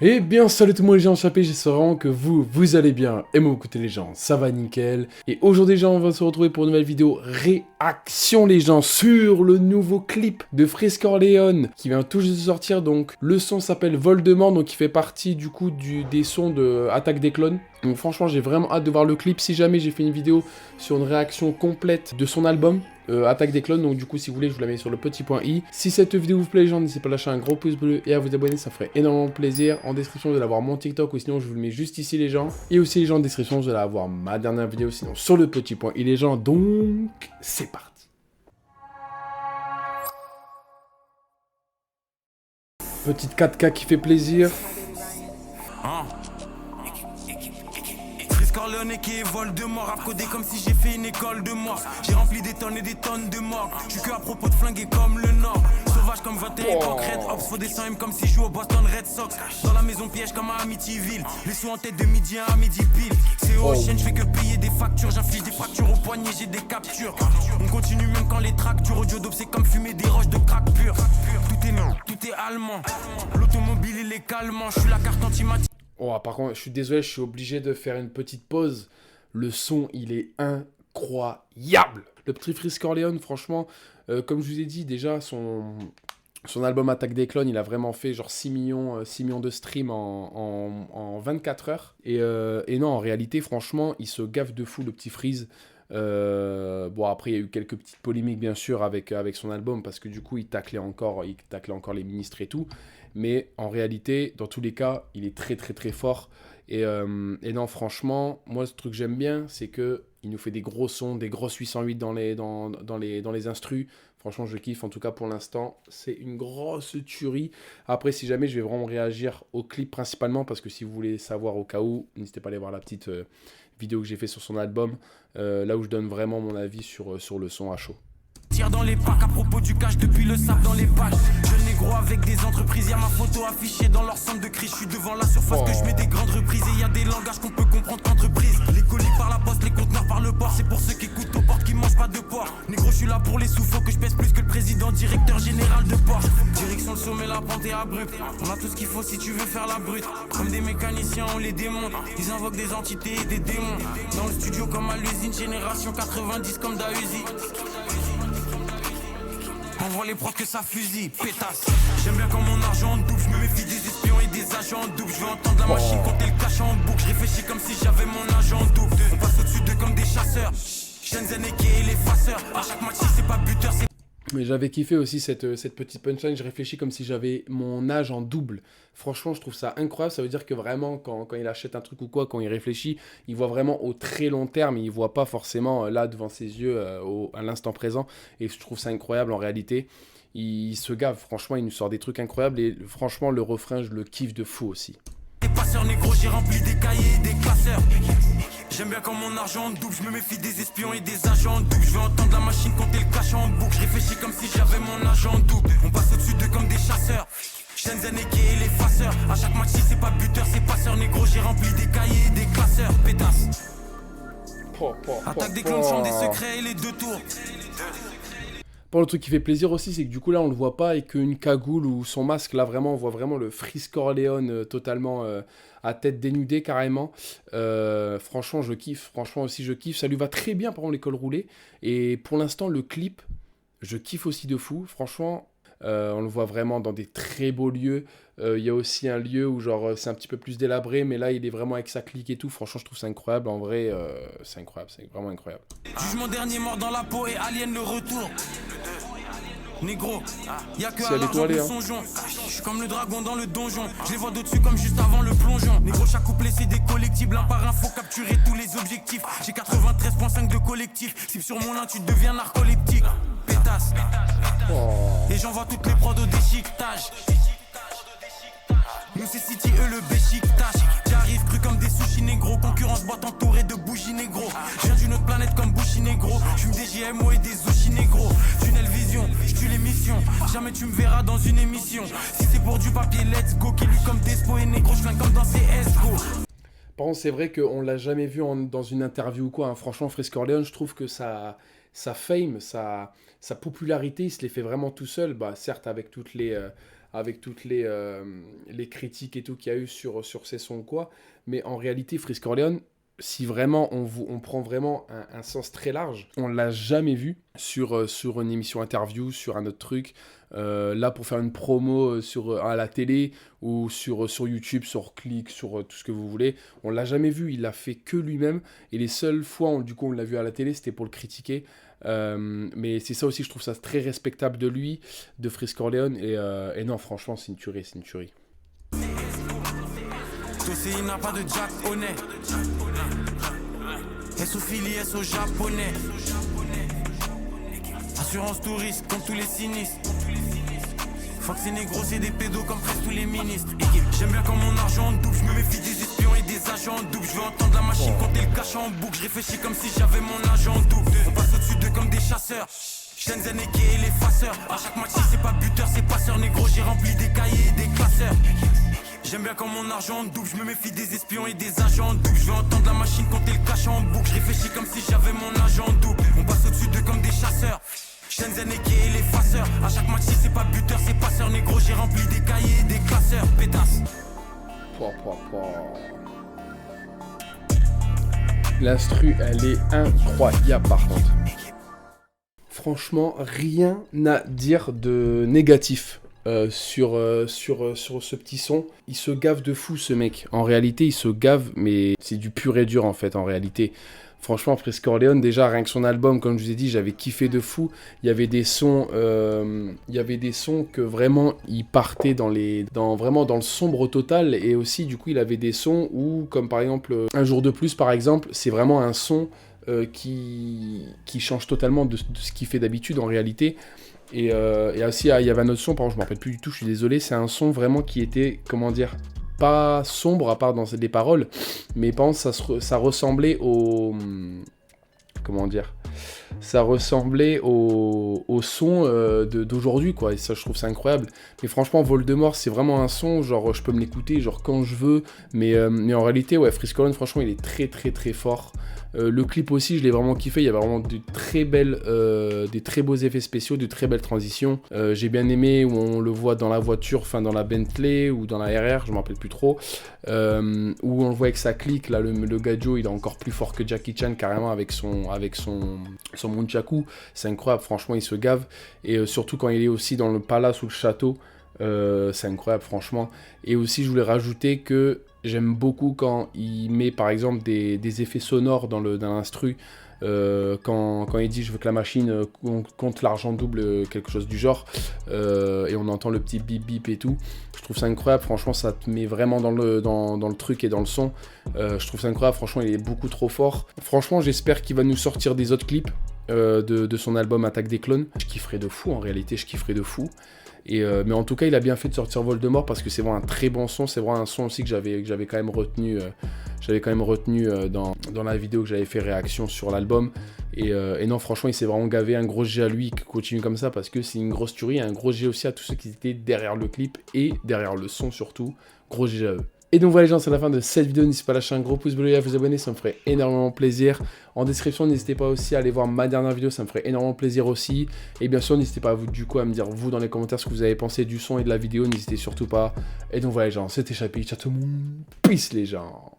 Eh bien, salut tout le monde les gens, j'espère vraiment que vous allez bien. Et moi, écoutez les gens, ça va nickel. Et aujourd'hui, les gens, on va se retrouver pour une nouvelle vidéo réaction, les gens, sur le nouveau clip de Frisk Orleans, qui vient tout juste de sortir. Donc, le son s'appelle Voldemort, donc il fait partie, du coup, des sons de Attaque des Clones. Donc franchement, j'ai vraiment hâte de voir le clip. Si jamais j'ai fait une vidéo sur une réaction complète de son album, Attaque des Clones, donc du coup si vous voulez je vous la mets sur le petit point i. Si cette vidéo vous plaît les gens, n'hésitez pas à lâcher un gros pouce bleu et à vous abonner, ça ferait énormément plaisir. En description vous allez avoir mon TikTok ou sinon je vous le mets juste ici les gens. Et aussi les gens en description vous allez avoir ma dernière vidéo sinon sur le petit point i les gens. Donc c'est parti. Petite 4K qui fait plaisir. Corleone qui est Voldemort, rap codé comme si j'ai fait une école de mort. J'ai rempli des tonnes et des tonnes de morts. J'suis que à propos de flinguer comme le Nord. Sauvage comme 21 époques, Red Ops, faut des 100 M comme si je joue au Boston Red Sox. Dans la maison piège comme à Amityville. Les sous en tête de midi à midi pile. C'est au chien, j'fais que payer des factures. J'inflige des fractures au poignet, j'ai des captures. On continue même quand les tracks durs. Audio dope c'est comme fumer des roches de crack pur. Tout est allemand. L'automobile il est calmant. J'suis la carte anti-matique. Oh, par contre, je suis désolé, je suis obligé de faire une petite pause. Le son, il est incroyable. Le petit Frisk Orleans, franchement, comme je vous ai dit, déjà, son album Attaque des Clones, il a vraiment fait genre 6 millions de streams en 24 heures. Et non, en réalité, franchement, il se gaffe de fou, le petit Freeze. Bon, après, il y a eu quelques petites polémiques, bien sûr, avec son album, parce que du coup, il taclait encore les ministres et tout. Mais en réalité, dans tous les cas, il est très très très fort. Et non, franchement, moi, ce truc que j'aime bien, c'est que il nous fait des gros sons, des grosses 808 dans les instrus. Franchement, je kiffe. En tout cas, pour l'instant, c'est une grosse tuerie. Après, si jamais, je vais vraiment réagir au clip principalement, parce que si vous voulez savoir au cas où, n'hésitez pas à aller voir la petite vidéo que j'ai fait sur son album, là où je donne vraiment mon avis sur le son à chaud. Tire dans les packs à propos du cash depuis le sable dans les pages. Je négro avec des entreprises, y'a ma photo affichée dans leur centre de cri. Je suis devant la surface que je mets des grandes reprises. Et y a des langages qu'on peut comprendre qu'entreprise. Les colis par la poste, les conteneurs par le port. C'est pour ceux qui écoutent aux portes qui mangent pas de porc. Négro, je suis là pour les sous, faut que je pèse plus que le président directeur général de Porsche. Direction le sommet, la pente est abrupte. On a tout ce qu'il faut si tu veux faire la brute. Comme des mécaniciens, on les démonte. Ils invoquent des entités et des démons. Dans le studio comme à l'usine, génération 90 comme Dausi. Envoie les profs que ça fusille, pétasse. J'aime bien quand mon argent en double. Je me méfie des espions et des agents en double. Je veux entendre la machine compter le cash en boucle. Je réfléchis comme si j'avais mon agent en double. On passe au-dessus d'eux comme des chasseurs. Shenzhen et l'effaceur. À chaque match, si c'est pas buteur, c'est... Mais j'avais kiffé aussi cette petite punchline, je réfléchis comme si j'avais mon âge en double. Franchement, je trouve ça incroyable, ça veut dire que vraiment, quand il achète un truc ou quoi, quand il réfléchit, il voit vraiment au très long terme, il voit pas forcément là devant ses yeux à l'instant présent. Et je trouve ça incroyable en réalité. Il se gave, franchement, il nous sort des trucs incroyables et franchement, le refrain, je le kiffe de fou aussi. Des passeurs négro, j'ai rempli des cahiers et des classeurs. J'aime bien quand mon argent en double, je me méfie des espions et des agents en double. Je veux entendre la machine compter le cash en boucle. Je réfléchis comme si j'avais mon argent en double. On passe au-dessus d'eux comme des chasseurs. Shenzhen et l'effaceur. À chaque match, si c'est pas buteur, c'est passeur négro. J'ai rempli des cahiers et des classeurs. Pétasse. Attaque des clones, champ des secrets et les deux tours. Bon, le truc qui fait plaisir aussi, c'est que du coup là on le voit pas et qu'une cagoule ou son masque, là vraiment on voit vraiment le Frisk Orleans totalement à tête dénudée carrément. Franchement je kiffe, franchement aussi je kiffe, ça lui va très bien par exemple les cols roulés. Et pour l'instant le clip, je kiffe aussi de fou, franchement. On le voit vraiment dans des très beaux lieux. Il y a aussi un lieu où genre c'est un petit peu plus délabré, mais là il est vraiment avec sa clique et tout. Franchement je trouve ça incroyable, en vrai c'est incroyable, c'est vraiment incroyable. Jugement dernier mort dans la peau et Alien le retour. Négro, y'a que Si à elle est l'argent toilée, que hein. songeons. Je suis comme le dragon dans le donjon. Je les vois d'au-dessus comme juste avant le plongeon. Négro, chaque couplet c'est des collectibles. Un par un, faut capturer tous les objectifs. J'ai 93.5 de collectif. Si sur mon lin tu deviens narcoleptique. Pétasse. Et j'envoie toutes les prods au déchiquetage. Nous c'est City, eux le béchiquetage. J'arrive cru comme des sushis négro. Concurrence boîte entourée de bougies négro. Je viens d'une autre planète comme Bushi négro. J'fume des GMO et des sushis négro. Tunnel vision, j'tue l'émission. Jamais tu me verras dans une émission. Si c'est pour du papier, let's go. Qui lui comme Despo et négro. J'flingue comme dans CSGO. Par contre, c'est vrai qu'on l'a jamais vu dans une interview ou quoi, hein. Franchement, Frisk Orleans, je trouve que sa fame, sa popularité, il se les fait vraiment tout seul. Bah, certes, avec avec toutes les critiques et tout qu'il y a eu sur ses sons ou quoi. Mais en réalité, Freeze Corleone, si vraiment on prend vraiment un sens très large, on l'a jamais vu sur une émission interview, sur un autre truc, là pour faire une promo à la télé ou sur YouTube, sur Click, sur tout ce que vous voulez. On l'a jamais vu, il l'a fait que lui-même. Et les seules fois où du coup on l'a vu à la télé, c'était pour le critiquer. Mais c'est ça aussi, je trouve ça très respectable de lui, de Freeze Corleone. Et non, franchement, c'est une tuerie, c'est une tuerie. Il n'a pas de Jack honnête. Sophili, au japonais. Assurance touriste, comme tous les sinistres. Faut que ces négros, c'est des pédos comme presque tous les ministres. J'aime bien quand mon argent double, je me méfie des espions et des agents doubles. Je veux entendre la machine compter le cash en boucle. Je réfléchis comme si j'avais mon agent double. On passe au-dessus d'eux comme des chasseurs. Shenzhen et les faceurs. À chaque match, si c'est pas buteur, c'est passeur. Négro, j'ai rempli des cahiers et des classeurs. J'aime bien quand mon argent double, je me méfie des espions et des agents doubles. Je veux entendre la machine compter le cash en boucle. Je réfléchis comme si j'avais mon agent double. On passe au-dessus d'eux comme des chasseurs. Shenzhen et les faceurs. À chaque match, si c'est pas buteur, c'est passeur. Négro, j'ai rempli des cahiers et des classeurs. Pétasse. L'instru, elle est incroyable par contre. Franchement, rien à dire de négatif. Sur ce petit son, il se gave de fou ce mec. En réalité, il se gave, mais c'est du pur et dur en fait. En réalité, franchement, Freeze Corleone, déjà rien que son album, comme je vous ai dit, j'avais kiffé de fou. Il y avait des sons que vraiment il partait vraiment dans le sombre total, et aussi du coup il avait des sons où, comme par exemple Un jour de plus, par exemple, c'est vraiment un son qui change totalement de ce qu'il fait d'habitude en réalité. Et aussi, il y avait un autre son, par exemple, je me rappelle plus du tout, je suis désolé, c'est un son vraiment qui était, comment dire, pas sombre à part dans les paroles, mais par exemple, ça ressemblait au... Comment dire, ça ressemblait au son d'aujourd'hui, quoi, et ça, je trouve ça incroyable. Mais franchement, Voldemort, c'est vraiment un son, genre, je peux me l'écouter, genre, quand je veux, mais en réalité, ouais, Freeze Corleone, franchement, il est très, très, très fort. Le clip aussi, je l'ai vraiment kiffé. Il y avait vraiment des très beaux effets spéciaux, de très belles transitions. J'ai bien aimé où on le voit dans la voiture, enfin dans la Bentley ou dans la RR, je me rappelle plus trop. Où on le voit avec sa clique, là, le Gadjo, il est encore plus fort que Jackie Chan carrément avec son Nunchaku. C'est incroyable, franchement, il se gave. Et surtout quand il est aussi dans le palace ou le château, c'est incroyable, franchement. Et aussi, je voulais rajouter que j'aime beaucoup quand il met par exemple des effets sonores dans l'instru, quand il dit je veux que la machine compte l'argent double, quelque chose du genre, et on entend le petit bip bip et tout. Je trouve ça incroyable, franchement ça te met vraiment dans le truc et dans le son. Je trouve ça incroyable, franchement il est beaucoup trop fort. Franchement j'espère qu'il va nous sortir des autres clips de son album Attaque des clones. Je kifferais de fou, en réalité je kifferais de fou. Mais en tout cas il a bien fait de sortir Voldemort parce que c'est vraiment un très bon son. C'est vraiment un son aussi que j'avais quand même retenu, dans la vidéo que j'avais fait réaction sur l'album. Et non, franchement il s'est vraiment gavé. Un gros G à lui qui continue comme ça parce que c'est une grosse tuerie. Un gros G aussi à tous ceux qui étaient derrière le clip et derrière le son surtout. Gros G à eux. Et donc voilà les gens, c'est la fin de cette vidéo. N'hésitez pas à lâcher un gros pouce bleu et à vous abonner, ça me ferait énormément plaisir. En description, n'hésitez pas aussi à aller voir ma dernière vidéo, ça me ferait énormément plaisir aussi. Et bien sûr, n'hésitez pas à me dire vous dans les commentaires ce que vous avez pensé du son et de la vidéo, n'hésitez surtout pas. Et donc voilà les gens, c'était Chapi, ciao tout le monde, peace les gens.